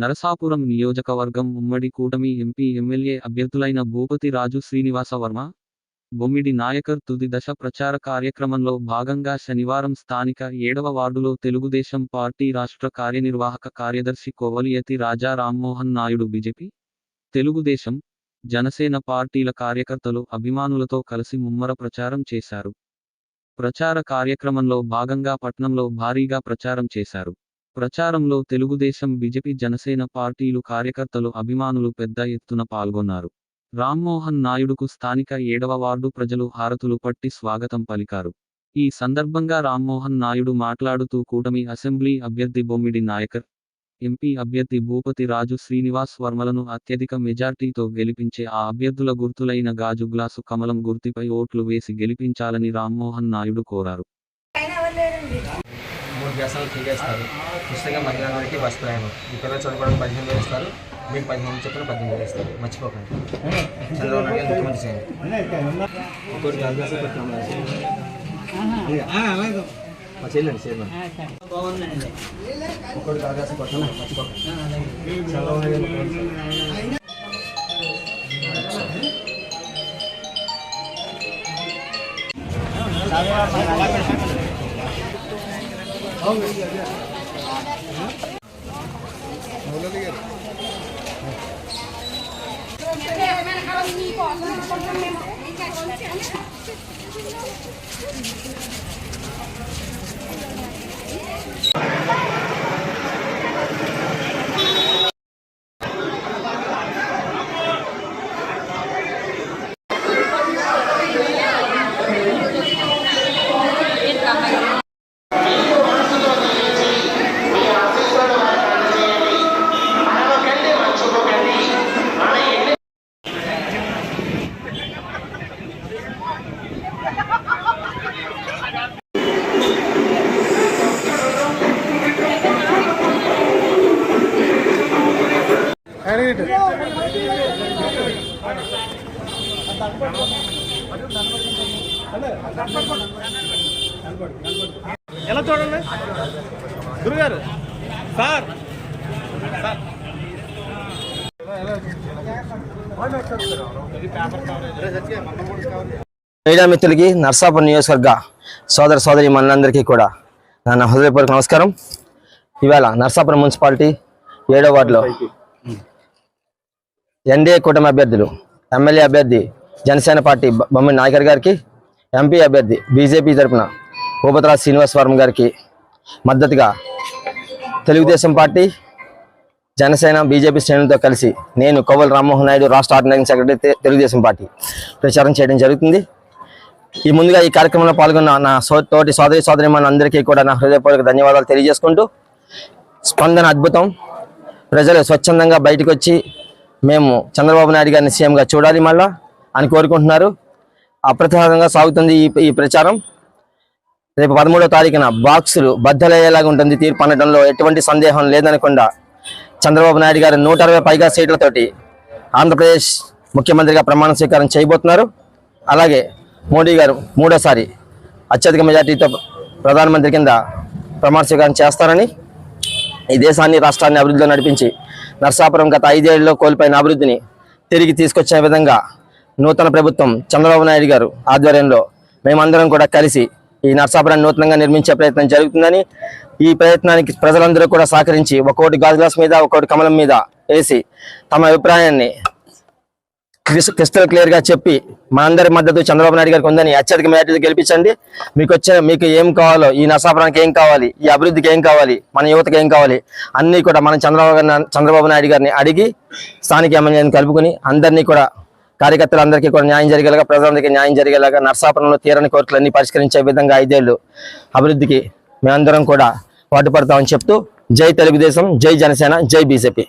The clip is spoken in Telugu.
నరసాపురం నియోజకవర్గం ఉమ్మడి కూటమి ఎంపీ ఎమ్మెల్యే అభ్యర్థులైన భూపతి రాజు శ్రీనివాస వర్మ, బొమ్మిడి నాయకర్ తుది దశ ప్రచార కార్యక్రమంలో భాగంగా శనివారం స్థానిక 7వ వార్డులో తెలుగుదేశం పార్టీ రాష్ట్ర కార్యనిర్వాహక కార్యదర్శి కోవలియతి రాజా రామ్మోహన్ నాయుడు బీజేపీ, తెలుగుదేశం, జనసేన పార్టీల కార్యకర్తలు అభిమానులతో కలిసి ముమ్మర ప్రచారం చేశారు. ప్రచార కార్యక్రమంలో భాగంగా పట్నంలో భారీగా ప్రచారం చేశారు. ప్రచారంలో తెలుగుదేశం, బీజేపీ, జనసేన పార్టీలు కార్యకర్తలు అభిమానులు పెద్ద ఎత్తున పాల్గొన్నారు. రామ్మోహన్ నాయుడుకు స్థానిక 7వ వార్డు ప్రజలు హారతులు పట్టి స్వాగతం పలికారు. ఈ సందర్భంగా రామ్మోహన్ నాయుడు మాట్లాడుతూ కూటమి అసెంబ్లీ అభ్యర్థి బొమ్మిడి నాయకర్, ఎంపీ అభ్యర్థి భూపతి రాజు శ్రీనివాస్ వర్మలను అత్యధిక మెజార్టీతో గెలిపించే ఆ అభ్యర్థుల గుర్తులైన గాజు గ్లాసు కమలం గుర్తుపై ఓట్లు వేసి గెలిపించాలని రామ్మోహన్ నాయుడు కోరారు. 3 గ్యాసాలు తీగేస్తారు. పుస్తకంగా మధ్యాహ్నం వరకు బస్ ప్రయాణం. ఈ పిల్లలు చదువుకోవడానికి 15,000 ఇస్తారు. మీకు 15 చెప్పిన 18,000 ఇస్తారు. మర్చిపోకండి. చంద్రబాబు నాయుడు ముఖ్యమంత్రి చేయండి. ఇంకోటి గ్యాస్ పెట్టాము చేయండి చేయమని ఇంకోటి గ్యాస్ కొట్టాము మర్చిపోకండి. చంద్రబాబు నాయుడు ఎలా చూడండి గురుగారు సార్ మీడియా మిత్రులకి, నర్సాపురం నియోజకవర్గ సోదర సోదరి మనందరికీ కూడా నా హృదయపూర్వక నమస్కారం. ఇవాళ నర్సాపురం మున్సిపాలిటీ 7వ వార్డులో ఎన్డీఏ కూటమి అభ్యర్థులు, ఎమ్మెల్యే అభ్యర్థి జనసేన పార్టీ బొమ్మిడి నాయకర్ గారికి, ఎంపీ అభ్యర్థి బీజేపీ తరఫున భూపతి రాజు శ్రీనివాస్ వర్మ గారికి మద్దతుగా తెలుగుదేశం పార్టీ, జనసేన, బీజేపీ శ్రేణులతో కలిసి నేను కోవల్ రామ్మోహన్ నాయుడు, రాష్ట్ర ఆర్గనైజింగ్ సెక్రటరీ, తెలుగుదేశం పార్టీ ప్రచారం చేయడం జరుగుతుంది. ముందుగా ఈ కార్యక్రమంలో పాల్గొన్న నా తోటి సోదరిమణులందరికీ కూడా నా హృదయపూర్వక ధన్యవాదాలు తెలియజేసుకుంటూ, స్పందన అద్భుతం. ప్రజలు స్వచ్ఛందంగా బయటకు వచ్చి మేము చంద్రబాబు నాయుడు గారిని సీఎంగా చూడాలి మళ్ళా అని కోరుకుంటున్నారు. అప్రతిహతంగా సాగుతుంది ఈ ప్రచారం. రేపు 13వ తారీఖున బాక్సులు బద్దలయ్యేలాగా ఉంటుంది. తీర్పు అనడంలో ఎటువంటి సందేహం లేదనకుండా చంద్రబాబు నాయుడు గారు 160 పైగా సీట్లతోటి ఆంధ్రప్రదేశ్ ముఖ్యమంత్రిగా ప్రమాణ స్వీకారం చేయబోతున్నారు. అలాగే మోడీ గారు 3వసారి అత్యధిక మెజార్టీతో ప్రధానమంత్రి కింద ప్రమాణ స్వీకారం చేస్తారని, ఈ దేశాన్ని, రాష్ట్రాన్ని అభివృద్ధిలో నడిపించి నర్సాపురం గత 5 ఏళ్లలో కోల్పోయిన అభివృద్ధిని తిరిగి తీసుకొచ్చే విధంగా నూతన ప్రభుత్వం చంద్రబాబు నాయుడు గారు ఆధ్వర్యంలో మేమందరం కూడా కలిసి ఈ నర్సాపురాన్ని నూతనంగా నిర్మించే ప్రయత్నం జరుగుతుందని, ఈ ప్రయత్నానికి ప్రజలందరూ కూడా సహకరించి ఒక్కోటి గాజు గ్లాస్ మీద, ఒక్కోటి కమలం మీద వేసి తమ అభిప్రాయాన్ని క్రిస్టల్ క్లియర్ గా చెప్పి మనందరి మద్దతు చంద్రబాబు నాయుడు గారికి ఉందని అత్యధిక మెజార్టీతో గెలిపించండి. మీకు ఏం కావాలో, ఈ నర్సాపురానికి ఏం కావాలి, ఈ అభివృద్ధికి ఏం కావాలి, మన యువతకి ఏం కావాలి అన్నీ కూడా మనం చంద్రబాబు నాయుడు గారిని అడిగి స్థానిక ఎమ్మెల్యేని కలుపుకుని అందరినీ కూడా, కార్యకర్తలందరికీ కూడా న్యాయం జరిగేలాగా, ప్రజలందరికీ న్యాయం జరిగేలాగా నర్సాపురంలో తీరని కోరికలన్నీ పరిష్కరించే విధంగా 5 ఏళ్లు అభివృద్ధికి మేమందరం కూడా పాటుపడతామని చెప్తూ, జై తెలుగుదేశం, జై జనసేన, జై బీజేపీ.